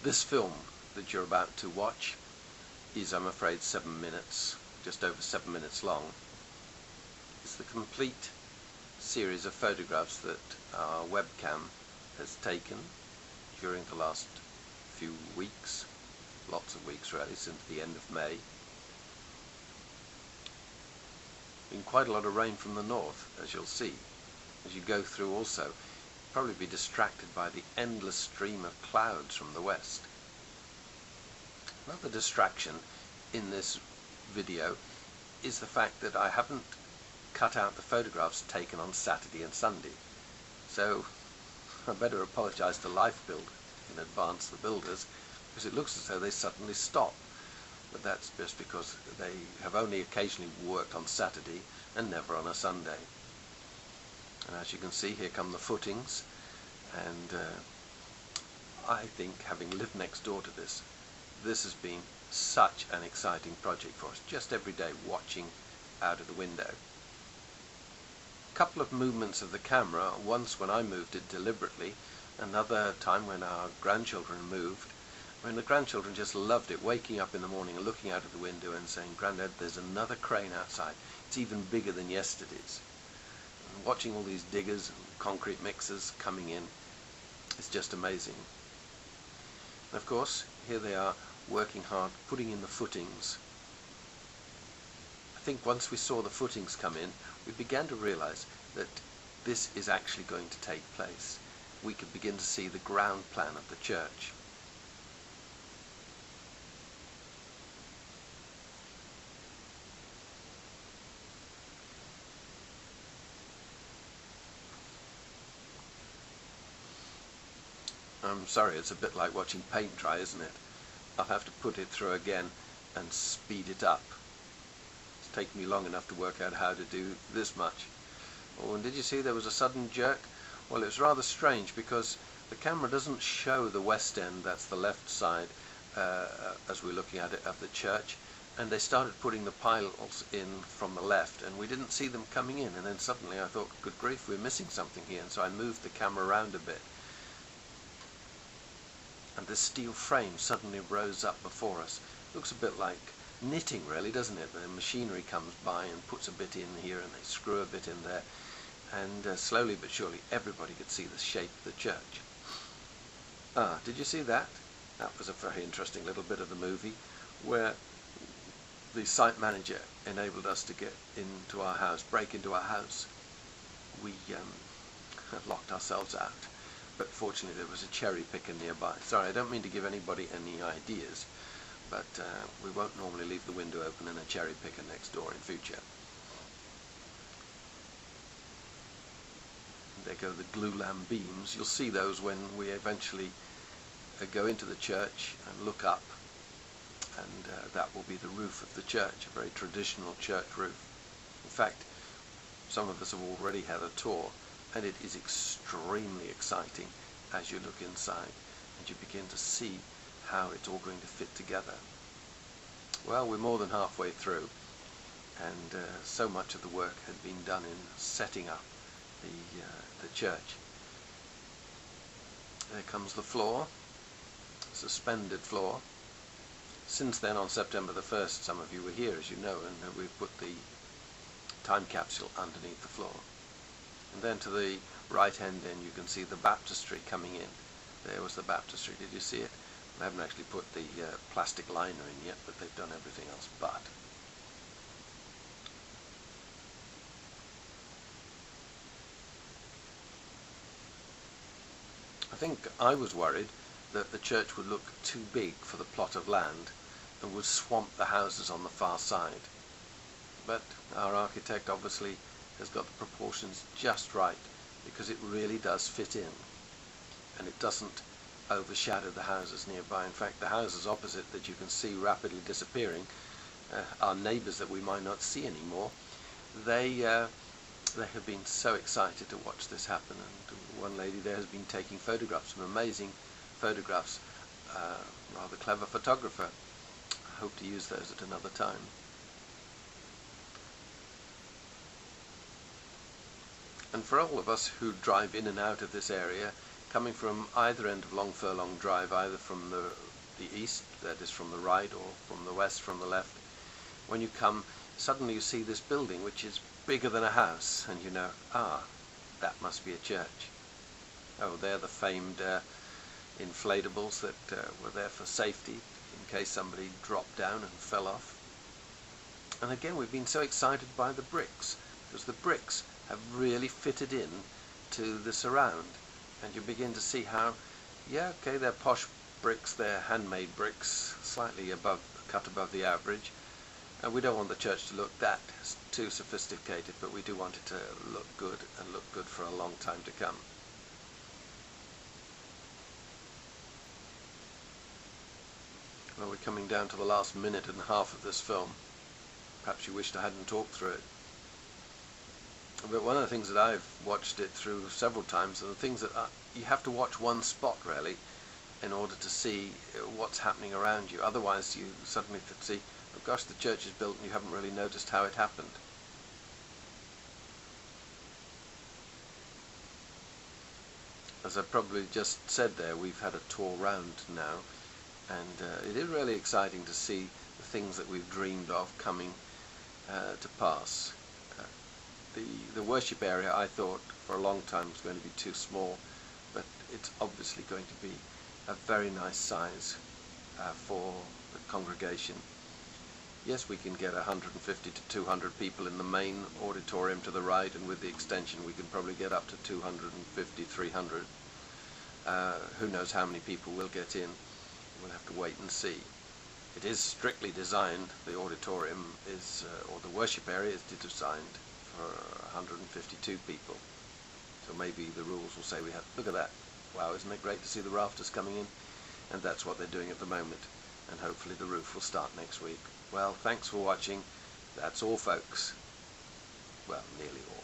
This film that you're about to watch is, I'm afraid, 7 minutes, just over 7 minutes long. It's the complete series of photographs that our webcam has taken during the last few weeks, lots of weeks really, since the end of May. Been quite a lot of rain from the north, as you'll see. As you go through also, you'll probably be distracted by the endless stream of clouds from the west. Another distraction in this video is the fact that I haven't cut out the photographs taken on Saturday and Sunday. So I better apologise to Lifebuild in advance, the builders, because it looks as though they suddenly stop. But that's just because they have only occasionally worked on Saturday and never on a Sunday. And as you can see, here come the footings, and I think, having lived next door to this has been such an exciting project for us, just every day watching out of the window. A couple of movements of the camera, once when I moved it deliberately, another time when our grandchildren moved. I mean, the grandchildren just loved it, waking up in the morning and looking out of the window and saying, "Grandad, there's another crane outside. It's even bigger than yesterday's." And watching all these diggers and concrete mixers coming in, it's just amazing. And of course, here they are working hard, putting in the footings. I think once we saw the footings come in, we began to realize that this is actually going to take place. We could begin to see the ground plan of the church. I'm sorry, it's a bit like watching paint dry, isn't it? I'll have to put it through again and speed it up. It's taken me long enough to work out how to do this much. Oh, and did you see there was a sudden jerk? Well, it was rather strange because the camera doesn't show the west end, that's the left side, as we're looking at it, of the church. And they started putting the piles in from the left, and we didn't see them coming in. And then suddenly I thought, good grief, we're missing something here. And so I moved the camera around a bit. And this steel frame suddenly rose up before us. Looks a bit like knitting, really, doesn't it? The machinery comes by and puts a bit in here and they screw a bit in there, and slowly but surely everybody could see the shape of the church. Did you see that? That was a very interesting little bit of the movie where the site manager enabled us to get into our house, break into our house. We locked ourselves out. But fortunately there was a cherry picker nearby. Sorry, I don't mean to give anybody any ideas, but we won't normally leave the window open and a cherry picker next door in future. And there go the glulam beams. You'll see those when we eventually go into the church and look up, and that will be the roof of the church, a very traditional church roof. In fact, some of us have already had a tour, and it is extremely exciting as you look inside and you begin to see how it's all going to fit together. Well, we're more than halfway through, and so much of the work had been done in setting up the church. There comes the floor, suspended floor. Since then, on September the 1st, some of you were here, as you know, and we've put the time capsule underneath the floor. And then to the right hand end you can see the baptistry coming in. There was the baptistry, did you see it? They haven't actually put the plastic liner in yet, but they've done everything else but. I think I was worried that the church would look too big for the plot of land and would swamp the houses on the far side. But our architect obviously has got the proportions just right, because it really does fit in and it doesn't overshadow the houses nearby. In fact, the houses opposite that you can see rapidly disappearing, our neighbours that we might not see anymore, they have been so excited to watch this happen. And one lady there has been taking photographs, some amazing photographs, rather clever photographer. I hope to use those at another time. And for all of us who drive in and out of this area, coming from either end of Long Furlong Drive, either from the east, that is from the right, or from the west, from the left. When you come, suddenly you see this building which is bigger than a house, and you know, that must be a church. Oh, they're the famed inflatables that were there for safety in case somebody dropped down and fell off. And again, we've been so excited by the bricks, because the bricks have really fitted in to the surround, and you begin to see how, yeah, okay, they're posh bricks, they're handmade bricks, slightly cut above the average, and we don't want the church to look that too sophisticated, but we do want it to look good, and look good for a long time to come. Well, we're coming down to the last minute and a half of this film. Perhaps you wished I hadn't talked through it. But one of the things that I've watched it through several times are the things that you have to watch one spot, really, in order to see what's happening around you. Otherwise, you suddenly see, oh gosh, the church is built and you haven't really noticed how it happened. As I probably just said there, we've had a tour round now, and it is really exciting to see the things that we've dreamed of coming to pass. The worship area, I thought for a long time was going to be too small, but it's obviously going to be a very nice size for the congregation. Yes, we can get 150 to 200 people in the main auditorium to the right, and with the extension we can probably get up to 250, 300. Who knows how many people will get in? We'll have to wait and see. It is strictly designed, the auditorium is, or the worship area is designed for 152 people. So maybe the rules will say we have, look at that, wow, isn't it great to see the rafters coming in? And that's what they're doing at the moment, and hopefully the roof will start next week. Well, thanks for watching. That's all, folks. Well, nearly all.